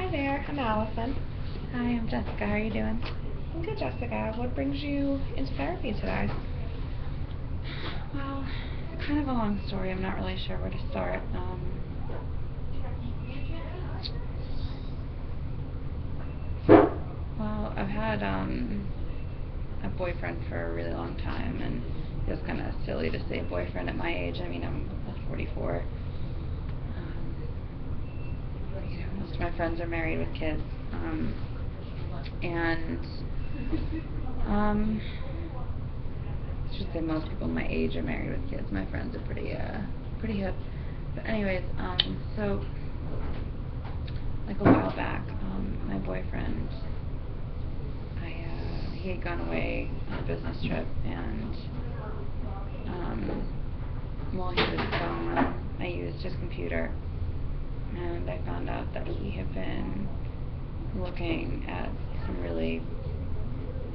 Hi there, I'm Allison. Hi, I'm Jessica. How are you doing? I'm good, Jessica. What brings you into therapy today? Well, it's kind of a long story. I'm not really sure where to start. Well, I've had a boyfriend for a really long time, and it was kind of silly to say boyfriend at my age. I mean, I'm 44. Most of my friends are married with kids, and I should say most people my age are married with kids. My friends are pretty hip. But anyways, so like a while back, my boyfriend, he had gone away on a business trip, and while he was gone, I used his computer, and I found out that he had been looking at some really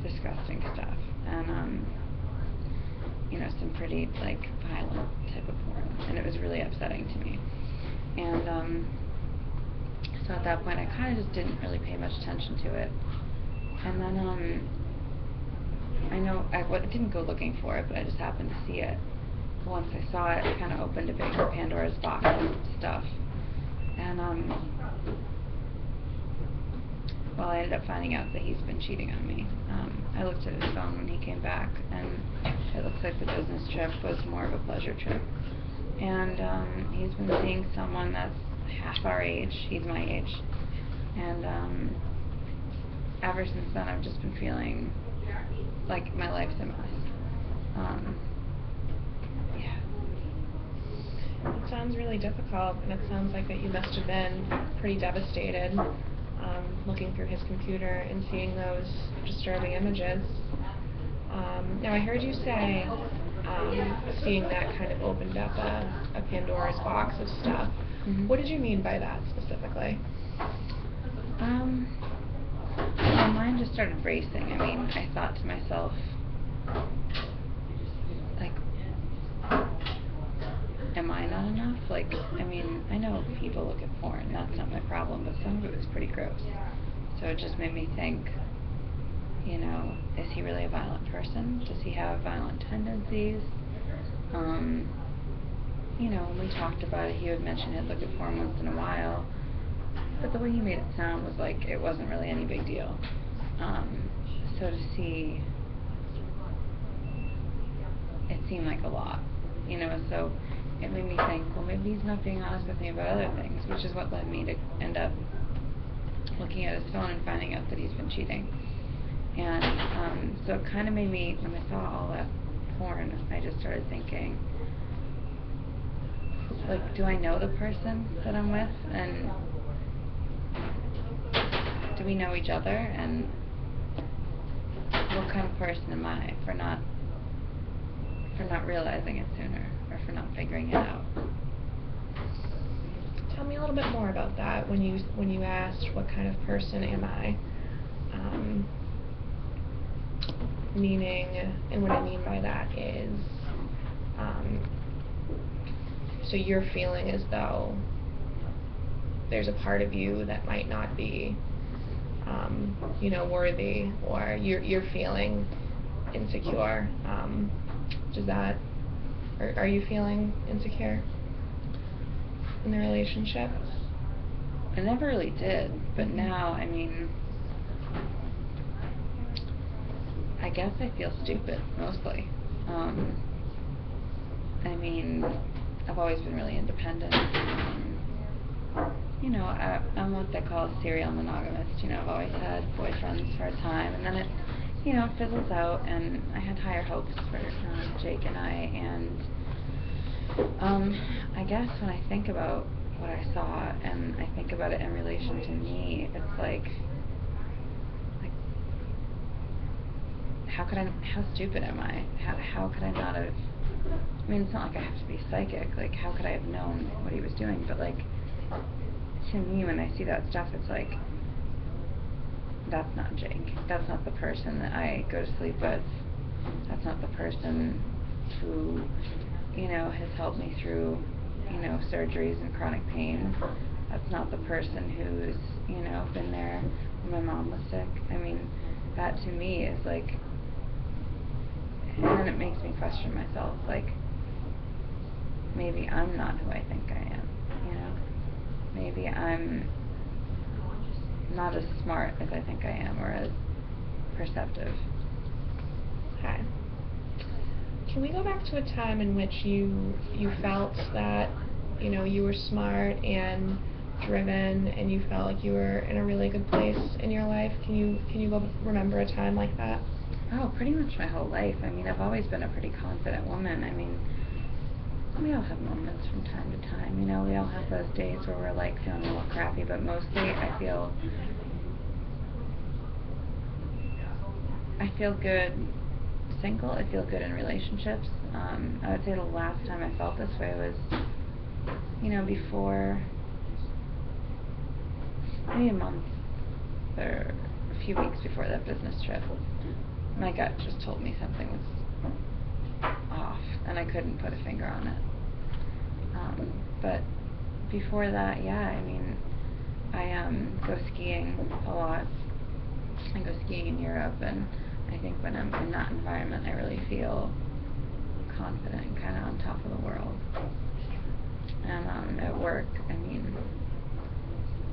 disgusting stuff, and some pretty violent type of porn, and it was really upsetting to me. And so at that point, I kind of just didn't really pay much attention to it. And then I know I didn't go looking for it, but I just happened to see it. Once I saw it, it kind of opened a big Pandora's box of stuff. And well, I ended up finding out that he's been cheating on me. I looked at his phone when he came back, and it looks like the business trip was more of a pleasure trip. And he's been seeing someone that's half our age. He's my age. And ever since then, I've just been feeling like my life's a mess. Yeah. It sounds really difficult, and it sounds like that you must have been pretty devastated looking through his computer and seeing those disturbing images. Now, I heard you say seeing that kind of opened up a Pandora's box of stuff. Mm-hmm. What did you mean by that specifically? My mind just started racing. I mean, I thought to myself, am I not enough? I mean, I know people look at porn, that's not my problem, but some of it was pretty gross. So it just made me think, is he really a violent person? Does he have violent tendencies? When we talked about it, he would mention he'd look at porn once in a while, but the way he made it sound was like it wasn't really any big deal. So to see, it seemed like a lot, so it made me think, well, maybe he's not being honest with me about other things, which is what led me to end up looking at his phone and finding out that he's been cheating. And so it kind of made me, when I saw all that porn, I just started thinking, do I know the person that I'm with, and do we know each other, and what kind of person am I for not realizing it sooner, or for not figuring it out? Tell me a little bit more about that. When you asked what kind of person am I, meaning, and what I mean by that is, so you're feeling as though there's a part of you that might not be, worthy, or you're feeling insecure. Are you feeling insecure in the relationship? I never really did, but now, I mean, I guess I feel stupid, mostly. I mean, I've always been really independent. I'm what they call a serial monogamist. I've always had boyfriends for a time, and then it, fizzles out, and I had higher hopes for Jake and I, and I guess when I think about what I saw, and I think about it in relation to me, it's like how stupid am I? How could I not have, I mean, it's not like I have to be psychic, how could I have known what he was doing, but to me, when I see that stuff, it's like, that's not Jake. That's not the person that I go to sleep with. That's not the person who, has helped me through surgeries and chronic pain. That's not the person who's, been there when my mom was sick. I mean, that to me is like, and then it makes me question myself, like, maybe I'm not who I think I am, Maybe I'm not as smart as I think I am, or as perceptive. Okay. Can we go back to a time in which you felt that, you were smart and driven, and you felt like you were in a really good place in your life? Can you go remember a time like that? Oh, pretty much my whole life. I mean, I've always been a pretty confident woman. I mean, we all have moments from time to time, we all have those days where we're like feeling a little crappy, but mostly I feel good single. I feel good in relationships. I would say the last time I felt this way was, before, maybe a month or a few weeks before that business trip. My gut just told me something was off, and I couldn't put a finger on it. But before that, yeah, I mean, I go skiing a lot. I go skiing in Europe, and I think when I'm in that environment, I really feel confident and kind of on top of the world. And at work, I mean,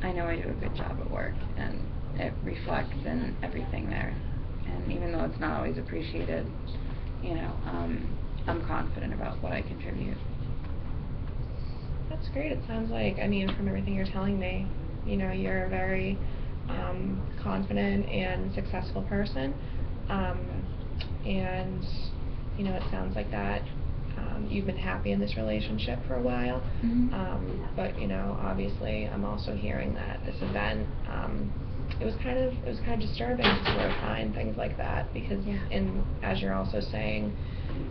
I know I do a good job at work, and it reflects in everything there. And even though it's not always appreciated, I'm confident about what I contribute. That's great. It sounds like, from everything you're telling me, you're a very confident and successful person. And, it sounds like that you've been happy in this relationship for a while. Mm-hmm. But, obviously I'm also hearing that this event, it was kind of disturbing to sort of find things like that, because as you're also saying,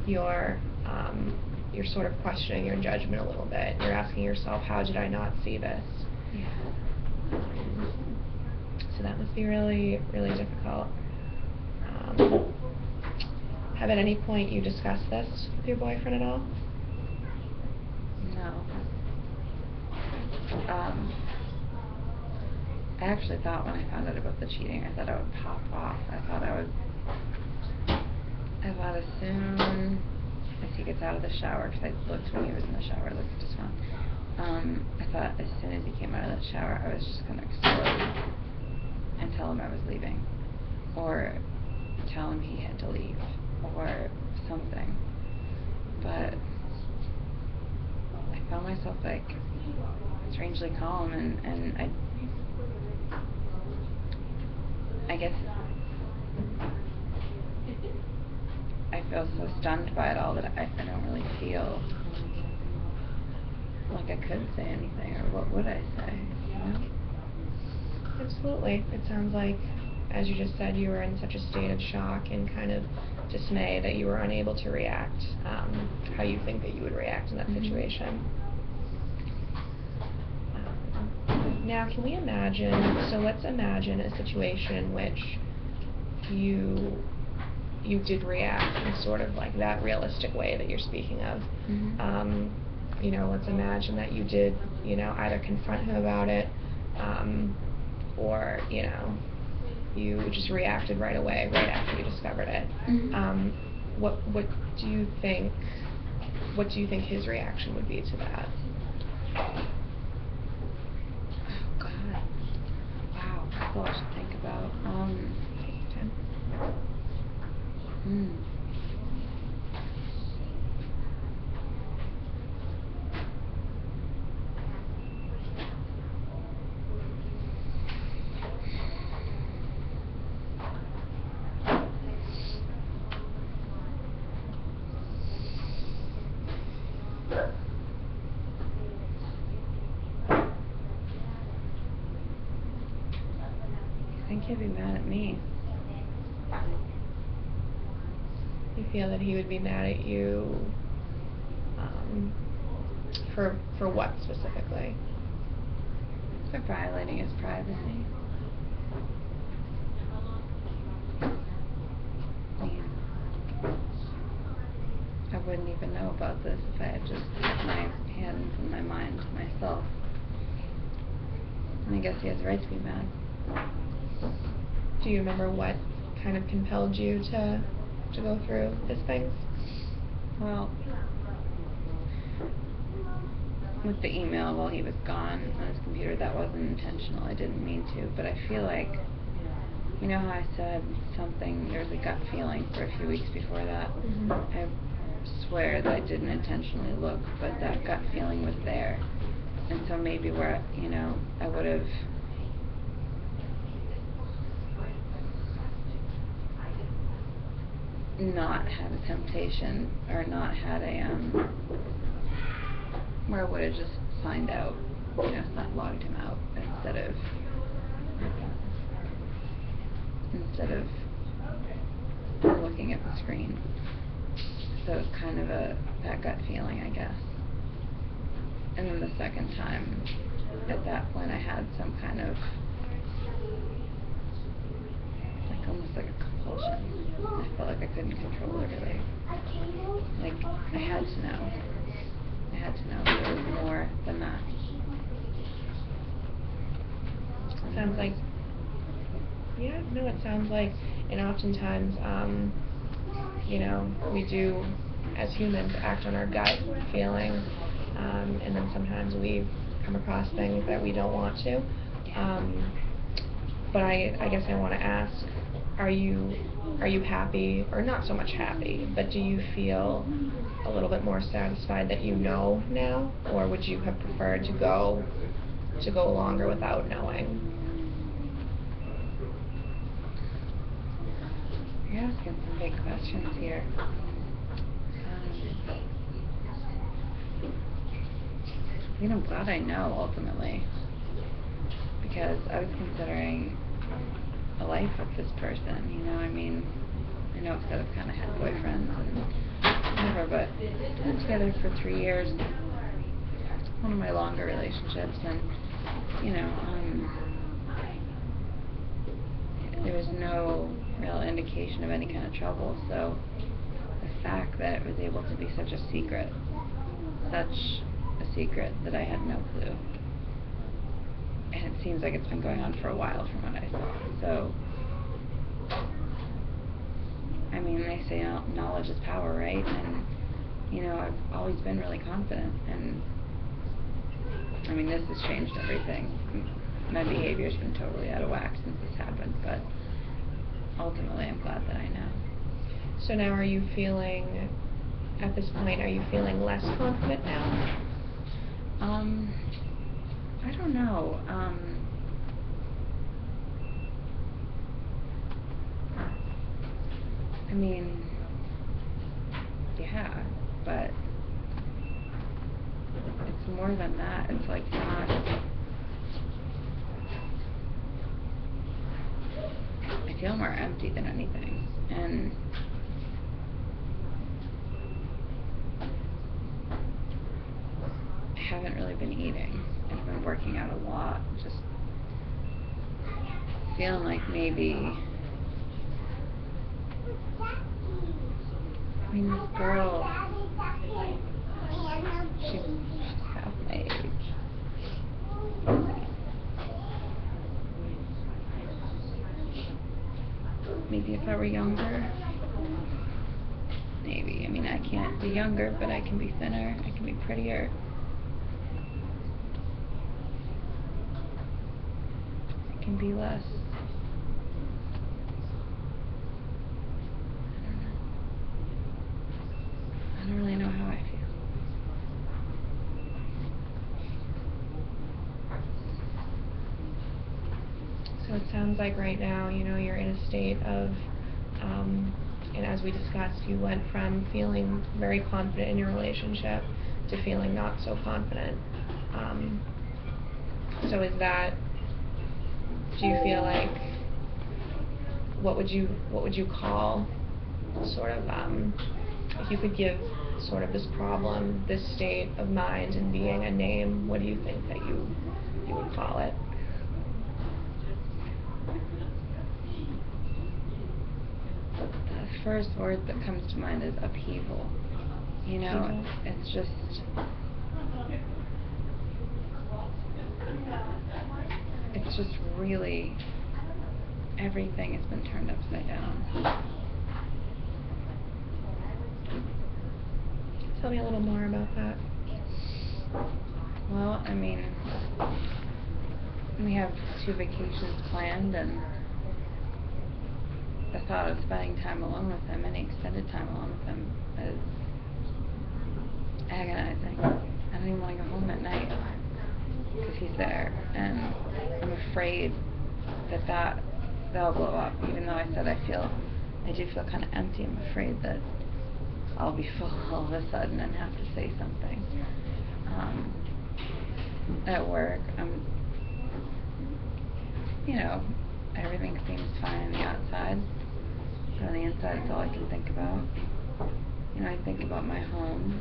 you're sort of questioning your judgment a little bit. You're asking yourself, how did I not see this? Yeah. So that must be really, really difficult. Have at any point you discussed this with your boyfriend at all? No. I actually thought when I found out about the cheating, I thought I would pop off. I thought as soon as he gets out of the shower, because I looked when he was in the shower, looked just fine. I thought as soon as he came out of that shower, I was just going to explode and tell him I was leaving, or tell him he had to leave, or something. But I found myself like strangely calm, and I guess I feel so stunned by it all that I don't really feel like I could say anything, or what would I say, Absolutely. It sounds like, as you just said, you were in such a state of shock and kind of dismay that you were unable to react how you think that you would react in that situation. Now, can we imagine, let's imagine a situation in which you did react in sort of like that realistic way that you're speaking of. Let's imagine that you did, either confront him about it, or, you just reacted right away, right after you discovered it. What do you think his reaction would be to that? Oh, God. Wow, that's a lot to think about. I think he'd be mad at me. You feel that he would be mad at you for what specifically? For violating his privacy. I mean, I wouldn't even know about this if I had just kept my hands and my himself. And I guess he has a right to be mad. Do you remember what kind of compelled you to go through his things? Well, with the email while he was gone on his computer, that wasn't intentional. I didn't mean to, but I feel like, you know how I said something, there was a gut feeling for a few weeks before that? Mm-hmm. I swear that I didn't intentionally look, but that gut feeling was there. And so maybe where, you know, I would have not had a temptation, or not had a, where I would have just signed out, you know, not logged him out instead of looking at the screen. So it's kind of that gut feeling, I guess. And then the second time, at that point, I had some kind of, like, almost like a compulsion. I felt like I couldn't control it, really. Like, I had to know. I had to know there was more than that. Sounds like, yeah, no, it sounds like, and oftentimes, you know, we do, as humans, act on our gut feeling, and then sometimes we come across things that we don't want to. But I guess I want to ask, are you happy, or not so much happy, but do you feel a little bit more satisfied that you know now, or would you have preferred to go longer without knowing? You're asking some big questions here. You know, I'm glad I know, ultimately, because I was considering a life with this person, you know, I mean, I know it's I've kind of had boyfriends and whatever, but we've been together for 3 years, one of my longer relationships, and, you know, there was no real indication of any kind of trouble, so the fact that it was able to be such a secret that I had no clue, and it seems like it's been going on for a while from what I saw, so, I mean, they say knowledge is power, right, and, you know, I've always been really confident, and, I mean, this has changed everything. My behavior's been totally out of whack since this happened, but ultimately I'm glad that I know. So now are you feeling, at this point, are you feeling less confident now? I don't know. I mean, yeah, but it's more than that. It's like not, I feel more empty than anything, and I haven't really been eating. I've been working out a lot, just feeling like maybe, I mean, this girl, she's half my age. Maybe if I were younger, maybe. I mean, I can't be younger, but I can be thinner, I can be prettier. I can be less. I don't really know how I feel. So it sounds like right now, you know, you're in a state of, and as we discussed, you went from feeling very confident in your relationship to feeling not so confident. So is that, do you feel like, what would you call sort of, if you could give sort of this problem, this state of mind and being a name, what do you think that you would call it? The first word that comes to mind is upheaval. You know, Upheaval? it's just, it's just really, everything has been turned upside down. Tell me a little more about that. Well, I mean, we have 2 vacations planned, and the thought of spending time alone with him, any extended time alone with him, is agonizing. I don't even want to go home at night because he's there, and I'm afraid that that'll blow up. Even though I said I do feel kind of empty. I'm afraid that I'll be full all of a sudden and have to say something. At work, everything seems fine on the outside, but on the inside, it's all I can think about. I think about my home.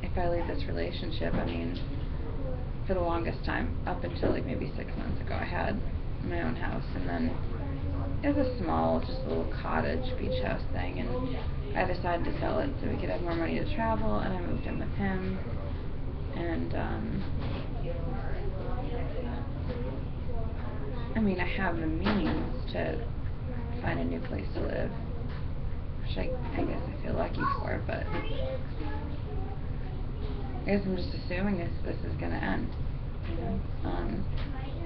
If I leave this relationship, for the longest time, up until like maybe 6 months ago, I had my own house, and then it was a small, just a little cottage beach house thing, and I decided to sell it so we could have more money to travel, and I moved in with him, and I have the means to find a new place to live, which I guess I feel lucky for, but I guess I'm just assuming this is gonna end.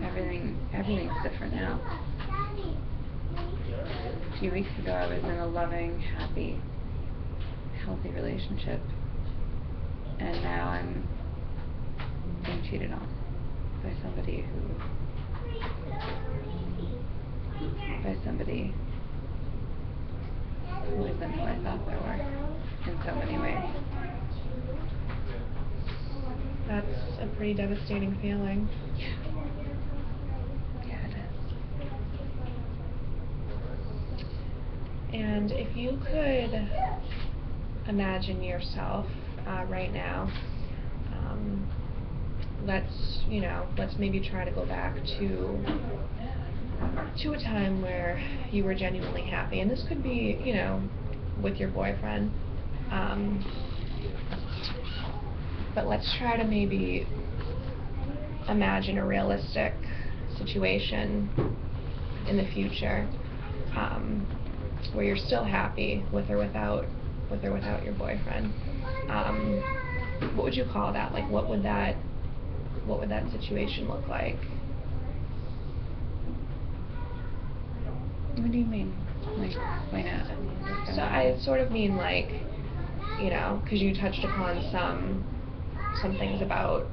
Everything's different now. A few weeks ago, I was in a loving, happy, healthy relationship, and now I'm being cheated on by somebody who isn't who I thought they were in so many ways. That's a pretty devastating feeling. Yeah, it is. And if you could imagine yourself right now, let's maybe try to go back to a time where you were genuinely happy, and this could be, with your boyfriend. But let's try to maybe imagine a realistic situation in the future, where you're still happy with or without your boyfriend. What would you call that? Like, what would that situation look like? What do you mean? Like, explain it. So I sort of mean, like, because you touched upon some things about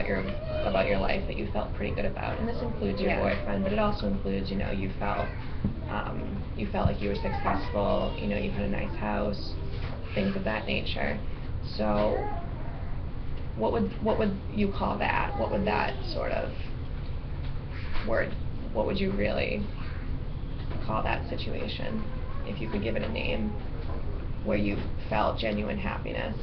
your life that you felt pretty good about, and this includes your boyfriend, but it also includes, you felt like you were successful, you had a nice house, things of that nature. So what would you call that? What would that sort of word? What would you really call that situation, if you could give it a name, where you felt genuine happiness?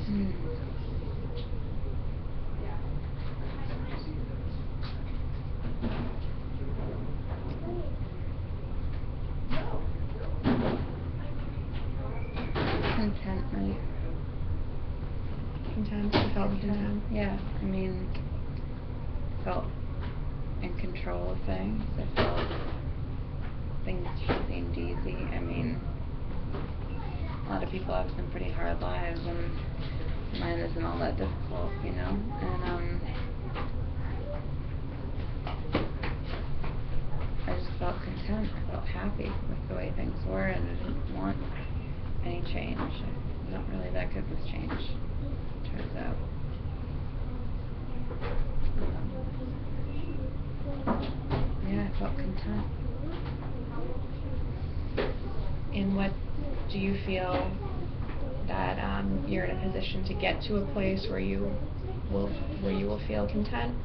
Contentment. Content? You felt content? Yeah, felt in control of things. I felt things seemed easy. A lot of people have some pretty hard lives, and mine isn't all that difficult, and I just felt content. I felt happy with the way things were, and I didn't want any change. I'm not really that good with change, turns out. Yeah, I felt content. And what do you feel that you're in a position to get to a place where you will feel content?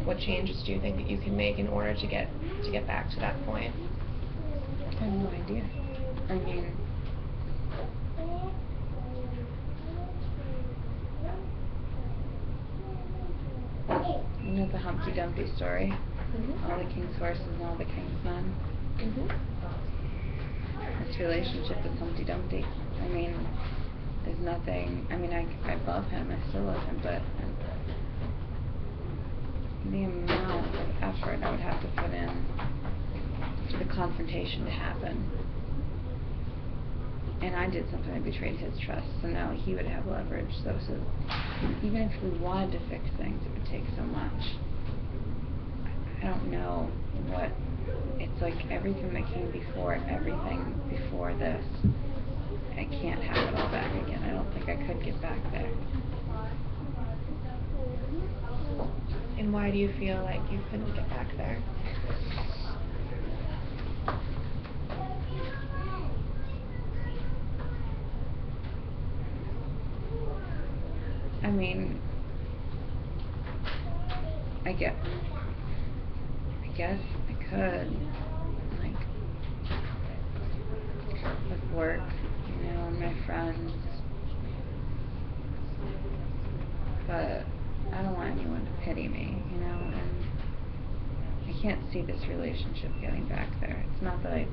What changes do you think that you can make in order to get back to that point? I have no idea. The Humpty Dumpty story. Mm-hmm. All the king's horses and all the king's men. Mm-hmm. It's this relationship is Humpty Dumpty. I mean, there's nothing, I mean, I love him, I still love him, but the amount of effort I would have to put in for the confrontation to happen. And I did something that betrayed his trust, so now he would have leverage. So even if we wanted to fix things, it would take so much. I don't know what, it's like everything that came before, everything before this, I can't have it all back again. I don't think I could get back there. And why do you feel like you couldn't get back there? I mean, I guess I could, like, with work, you know, and my friends, but I don't want anyone to pity me, you know, and I can't see this relationship getting back there. It's not that I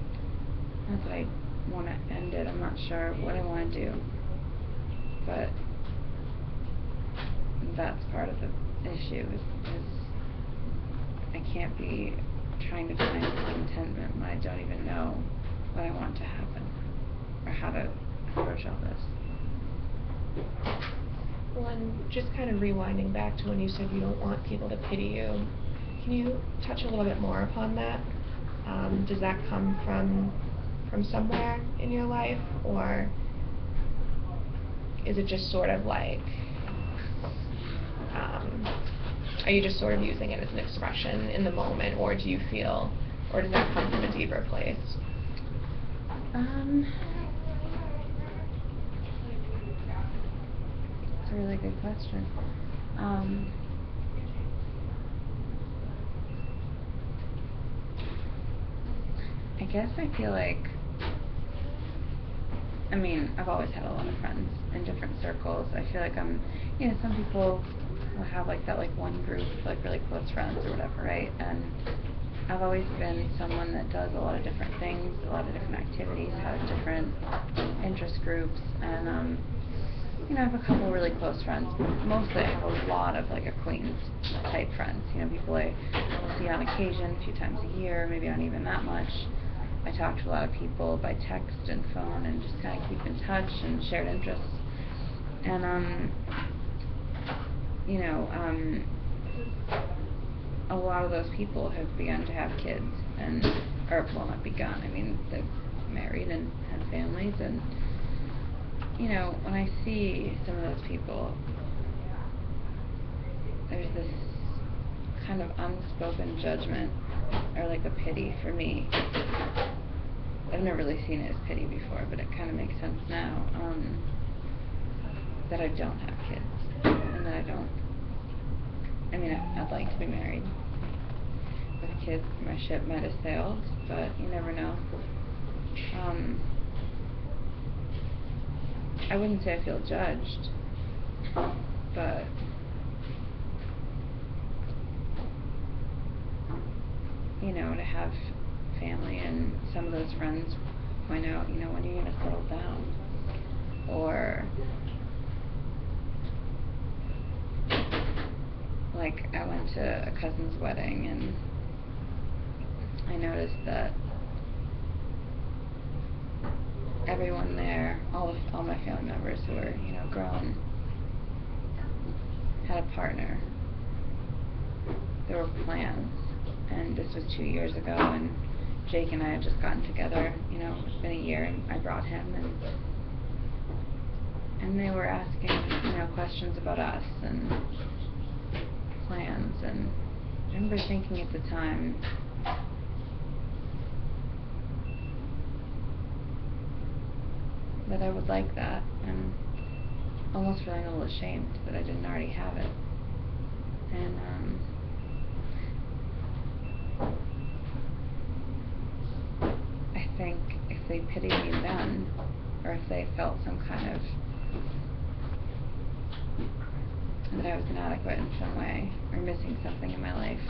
want to end it. I'm not sure what I want to do, but that's part of the issue is I can't be trying to find contentment when I don't even know what I want to happen or how to approach all this. Well, and just kind of rewinding back to when you said you don't want people to pity you, can you touch a little bit more upon that? Does that come from somewhere in your life, or is it just sort of like, are you just sort of using it as an expression in the moment, or do you feel, or does that come from a deeper place? It's a really good question. I guess I feel like, I mean, I've always had a lot of friends in different circles. I feel like you know, some people will have like that like one group of like really close friends or whatever, right? And I've always been someone that does a lot of different things, a lot of different activities, has different interest groups, and you know, I have a couple really close friends. Mostly I have a lot of like acquaintance type friends, you know, people I see on occasion, a few times a year, maybe not even that much. I talk to a lot of people by text and phone and just kind of keep in touch and shared interests. And you know, a lot of those people have begun to have kids, or well, not begun, I mean, they've married and had families, and you know, when I see some of those people, there's this kind of unspoken judgment, or like a pity for me. I've never really seen it as pity before, but it kind of makes sense now, that I don't have kids, and that I mean, I'd like to be married with kids. My ship might have sailed, but you never know. I wouldn't say I feel judged, but you know, to have family and some of those friends point out, you know, when are you going to settle down? Or like, I went to a cousin's wedding and I noticed that everyone there, all my family members who were, you know, grown, had a partner. There were plans, and this was 2 years ago, and Jake and I had just gotten together, you know, it's been a year, and I brought him, and they were asking, you know, questions about us, and plans, and I remember thinking at the time, that I would like that, and almost feeling a little ashamed that I didn't already have it. And I think if they pitied me then, or if they felt some kind of, that I was inadequate in some way, or missing something in my life.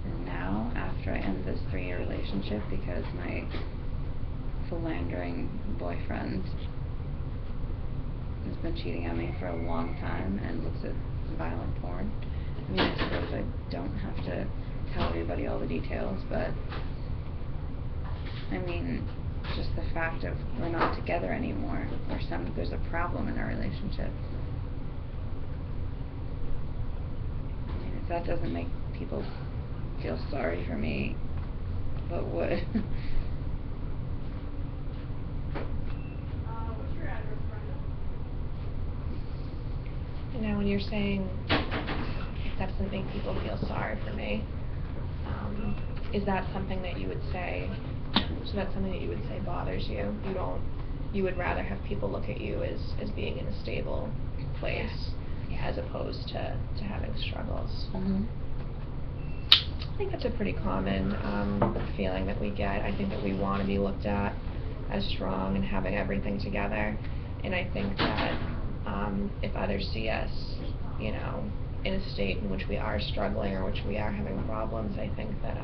And now, after I end this 3-year relationship, because my philandering boyfriend has been cheating on me for a long time and looks at violent porn. I mean, I suppose I don't have to tell everybody all the details, but I mean, just the fact of we're not together anymore, or there's a problem in our relationship. I mean, if that doesn't make people feel sorry for me, what would? Now, when you're saying if that doesn't make people feel sorry for me, is that something that you would say? So that's something that you would say bothers you. You would rather have people look at you as being in a stable place, as opposed to having struggles. Mm-hmm. I think that's a pretty common feeling that we get. I think that we want to be looked at as strong and having everything together, and I think that if others see us, in a state in which we are struggling or which we are having problems, I think that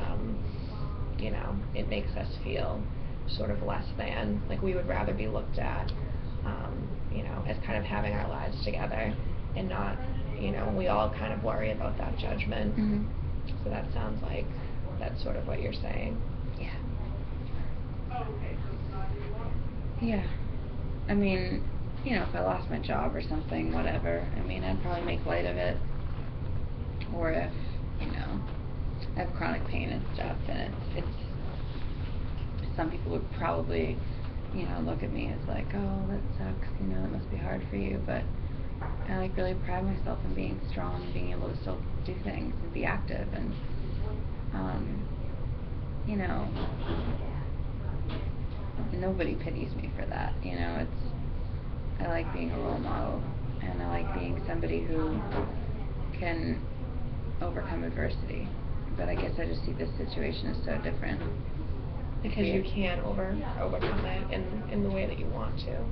it makes us feel sort of less than. Like, we would rather be looked at, as kind of having our lives together, and not, we all kind of worry about that judgment. Mm-hmm. So that sounds like that's sort of what you're saying. Yeah. Yeah. I mean, if I lost my job or something, whatever, I mean, I'd probably make light of it. Or if, I have chronic pain and stuff, and it's some people would probably, look at me as like, oh, that sucks, that must be hard for you, but I really pride myself in being strong and being able to still do things and be active, and nobody pities me for that. I like being a role model, and I like being somebody who can overcome adversity. But I guess I just see this situation as so different. Because you can't overcome it in the way that you want to.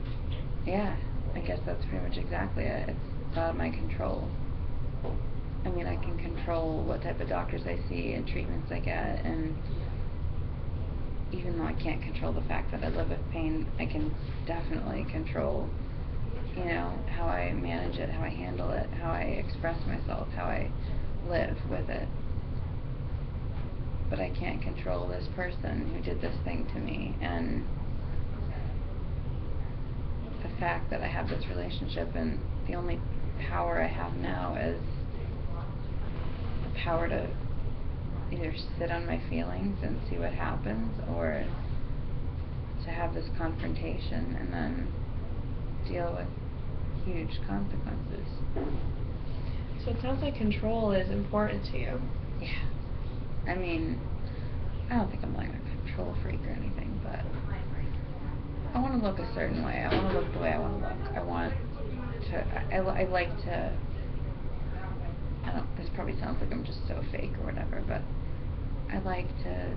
Yeah, I guess that's pretty much exactly it. It's out of my control. I mean, I can control what type of doctors I see and treatments I get, and even though I can't control the fact that I live with pain, I can definitely control, how I manage it, how I handle it, how I express myself, how I live with it. But I can't control this person who did this thing to me, and the fact that I have this relationship, and the only power I have now is the power to either sit on my feelings and see what happens, or to have this confrontation and then deal with huge consequences. So it sounds like control is important to you. Yeah. I mean, I don't think I'm like a control freak or anything, but I want to look a certain way. I want to look the way I want to look. I like to, this probably sounds like I'm just so fake or whatever, but I like to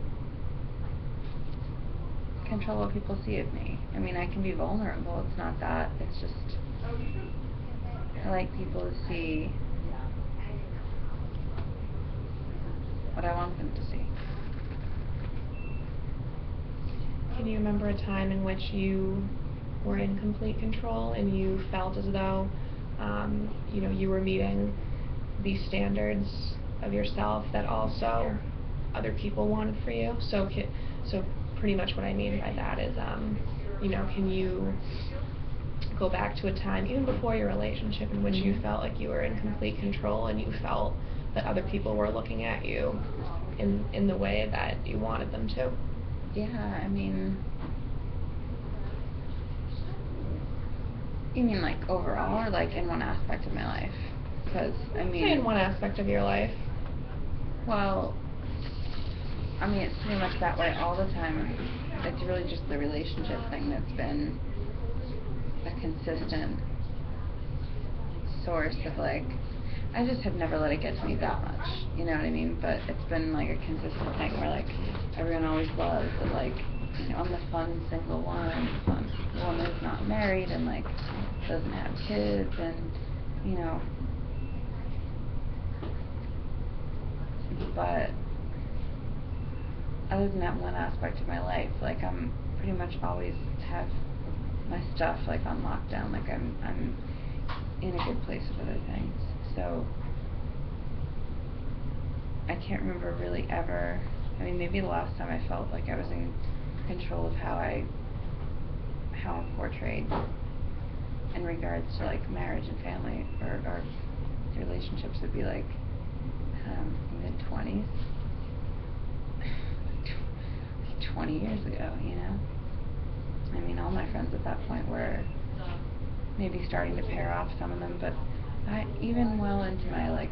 control what people see of me. I mean, I can be vulnerable. It's not that. It's just, I like people to see what I want them to see. Can you remember a time in which you were in complete control and you felt as though, you were meeting these standards of yourself that also other people wanted for you? So pretty much what I mean by that is, can you go back to a time, even before your relationship, in which you felt like you were in complete control and you felt that other people were looking at you in the way that you wanted them to? Yeah, I mean, you mean like overall, or like in one aspect of my life? Because, I mean, Say in one aspect of your life. Well, I mean, it's pretty much that way all the time. It's really just the relationship thing that's been a consistent source of, like, I just have never let it get to me that much, you know what I mean? But it's been like a consistent thing where, like, everyone always loves that, like, I'm the fun single one, fun woman who's not married and, like, doesn't have kids, and, but other than that one aspect of my life, like, I'm pretty much always have my stuff like on lockdown. Like I'm in a good place with other things. So I can't remember really ever. I mean, maybe the last time I felt like I was in control of how I'm portrayed in regards to like marriage and family or relationships would be like mid-20s. 20 years ago, you know? I mean, all my friends at that point were maybe starting to pair off, some of them, but even well into my like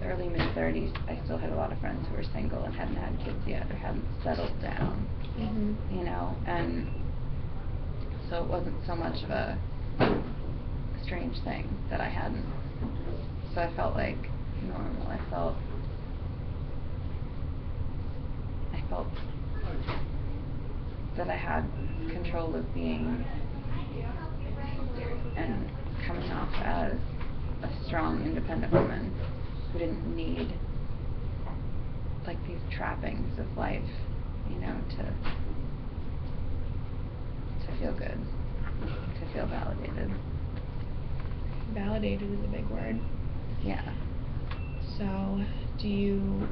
early mid-30s, I still had a lot of friends who were single and hadn't had kids yet or hadn't settled down, you know? And so it wasn't so much of a strange thing that I hadn't. So I felt like normal. I felt that I had control of being and coming off as a strong, independent woman who didn't need like these trappings of life, you know, to feel good, to feel validated. Validated is a big word. Yeah. So, do you,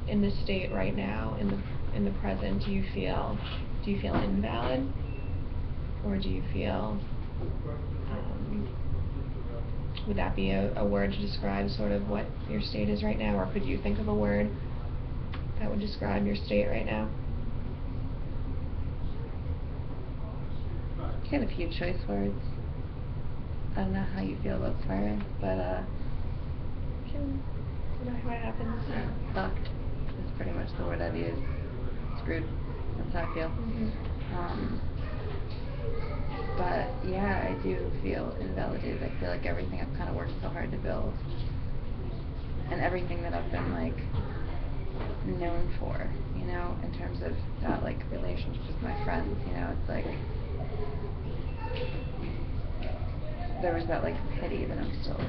in this state right now, in the present, do you feel invalid, or do you feel, would that be a word to describe sort of what your state is right now, or could you think of a word that would describe your state right now? I had a few choice words. I don't know how you feel about swearing, but What happens? Fucked is pretty much the word I've used. Screwed. That's how I feel. But yeah, I do feel invalidated. I feel like everything I've kind of worked so hard to build, and everything that I've been like known for, you know, in terms of that like relationship with my friends, you know, it's like there was that like pity that I'm still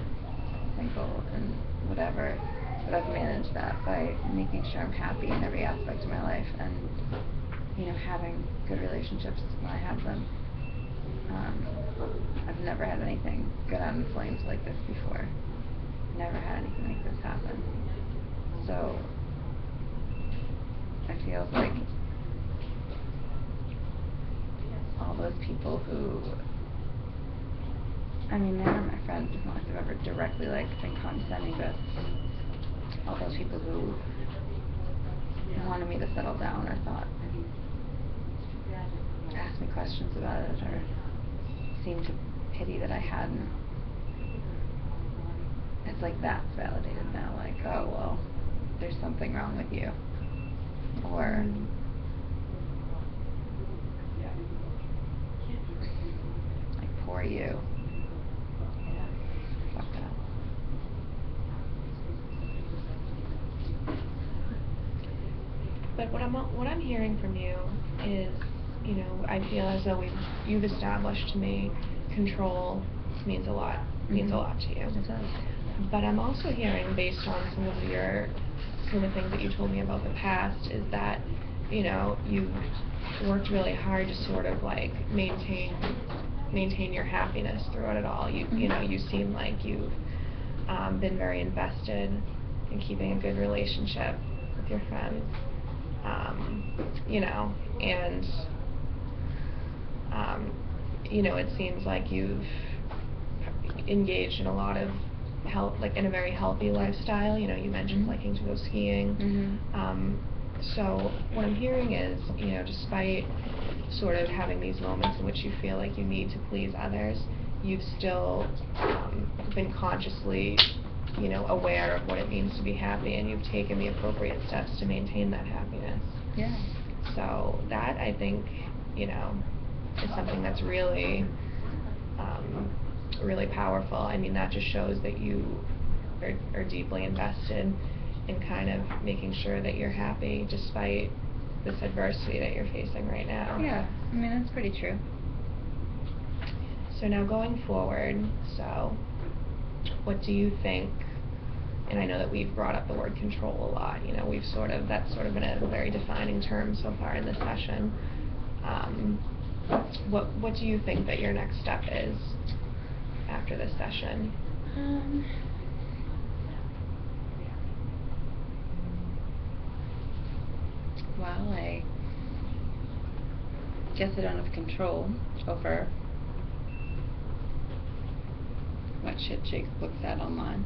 single and whatever, but I've managed that by making sure I'm happy in every aspect of my life and, you know, having good relationships when I have them. I've never had anything go down in flames like this before. Never had anything like this happen. So I feel like all those people who, I mean, they are my friends. It's not like they've ever directly like been condescending, but all those people who wanted me to settle down or asked me questions about it or seemed to pity that I hadn't. It's like that's validated now. Like, oh well, there's something wrong with you, or like poor you. Fuck that. But what I'm hearing from you is, you know, I feel as though you've established to me control means a lot to you. It does. But I'm also hearing, based on some of the things that you told me about the past, is that, you know, you've worked really hard to sort of like maintain your happiness throughout it all. You know, you seem like you've been very invested in keeping a good relationship with your friends. You know, and you know, it seems like you've engaged in a lot of like in a very healthy lifestyle. You know, you mentioned liking to go skiing. So what I'm hearing is, you know, despite sort of having these moments in which you feel like you need to please others, you've still been consciously, you know, aware of what it means to be happy, and you've taken the appropriate steps to maintain that happiness. Yeah. So that, I think, you know, is something that's really, really powerful. I mean, that just shows that you are deeply invested in kind of making sure that you're happy despite this adversity that you're facing right now. Yeah, I mean, that's pretty true. So now going forward, so what do you think, and I know that we've brought up the word control a lot, you know, that's sort of been a very defining term so far in this session. What do you think that your next step is after this session? Well, I guess I don't have control over what shit Jake looks at online.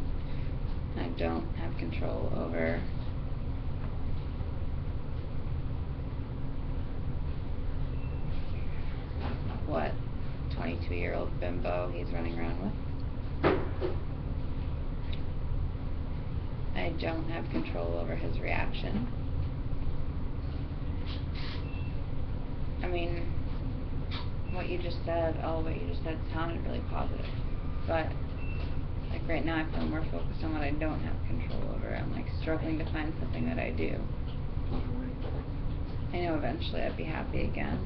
I don't have control over what 22-year-old bimbo he's running around with. I don't have control over his reaction. I mean, what you just said, all of what you just said sounded really positive, but like right now I feel more focused on what I don't have control over. I'm like struggling to find something that I do. I know eventually I'd be happy again.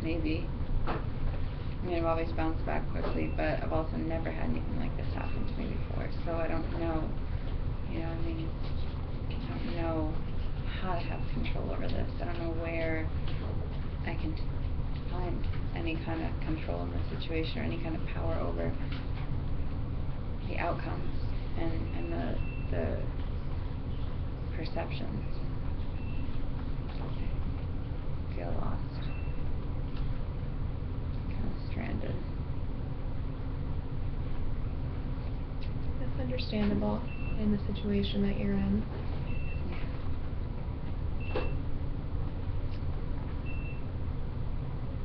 Maybe. I mean, I've always bounced back quickly, but I've also never had anything like this happen to me before, so I don't know, you know what I mean? I don't know how to have control over this. I don't know where I can find any kind of control in the situation or any kind of power over the outcomes and the perceptions. I feel lost. Kind of stranded. That's understandable in the situation that you're in.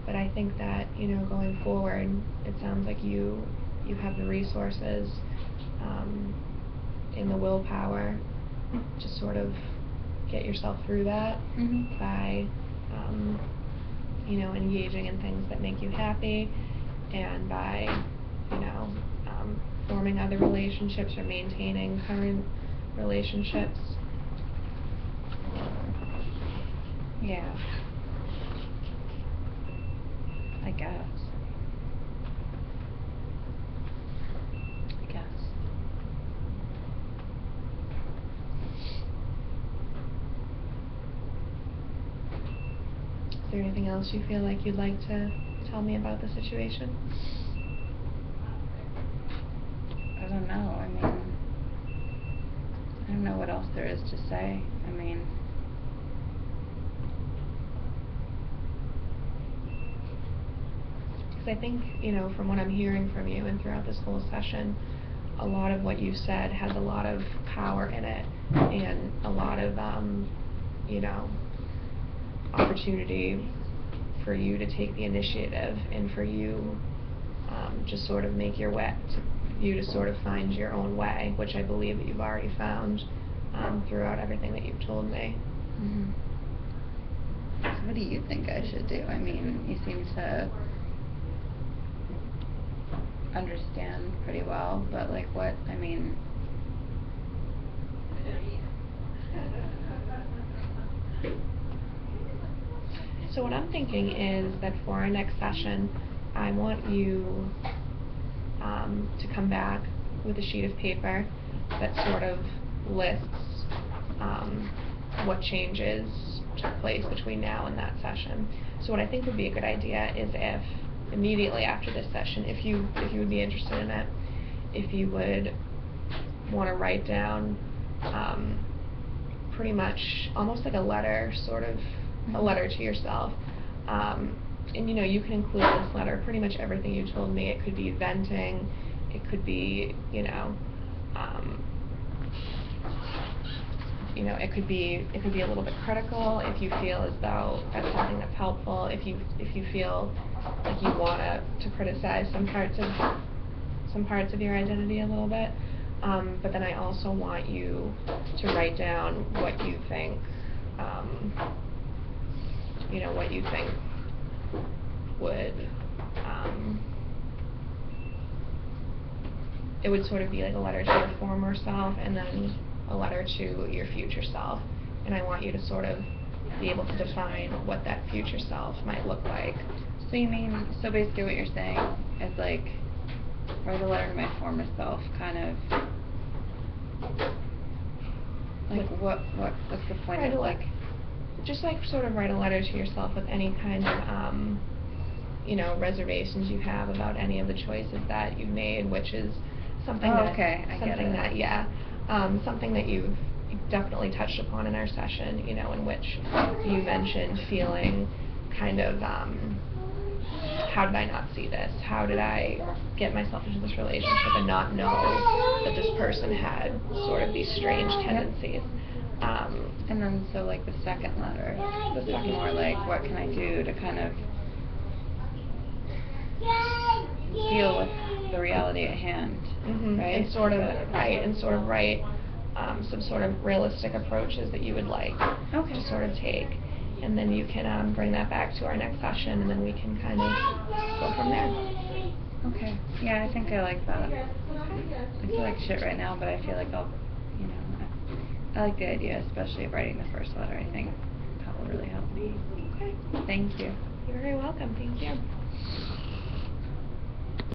But I think that, you know, going forward, it sounds like you have the resources and the willpower to sort of get yourself through that by, you know, engaging in things that make you happy, and by, you know, forming other relationships or maintaining current relationships. Yeah. I guess. Is there anything else you feel like you'd like to tell me about the situation? I don't know. I mean, I don't know what else there is to say. I mean, I think, you know, from what I'm hearing from you and throughout this whole session, a lot of what you said has a lot of power in it, and a lot of, you know, opportunity for you to take the initiative, and for you just sort of make your way, you to sort of find your own way, which I believe that you've already found throughout everything that you've told me. So what do you think I should do? I mean, you seem to understand pretty well, but like what, I mean, so what I'm thinking is that for our next session, I want you to come back with a sheet of paper that sort of lists what changes took place between now and that session. So what I think would be a good idea is if immediately after this session, if you would be interested in it, if you would want to write down pretty much almost like a letter, sort of a letter to yourself. And you know, you can include in this letter pretty much everything you told me. It could be venting, it could be, you know, it could be a little bit critical if you feel as though that's something that's helpful. If you feel like you want to criticize some parts of your identity a little bit, but then I also want you to write down what you think, what you think would, it would sort of be like a letter to your former self, and then a letter to your future self. And I want you to sort of be able to define what that future self might look like. So you mean, so basically what you're saying is like, write a letter to my former self, kind of, like what's the point of like? just like sort of write a letter to yourself with any kind of you know, reservations you have about any of the choices that you've made, which is something that okay, I get something it. that yeah, something that you've definitely touched upon in our session, you know, in which you mentioned feeling kind of how did I not see this? How did I get myself into this relationship and not know that this person had sort of these strange tendencies? And then so like the second letter is more like, what can I do to kind of deal with the reality at hand, right? And sort of write some sort of realistic approaches that you would like to sort of take, and then you can bring that back to our next session, and then we can kind of go from there. Okay. Yeah, I think I like that. I feel like shit right now, but I feel like I'll, you know, I like the idea, especially of writing the first letter. I think that will really help me. Okay. Thank you. You're very welcome. Thank you.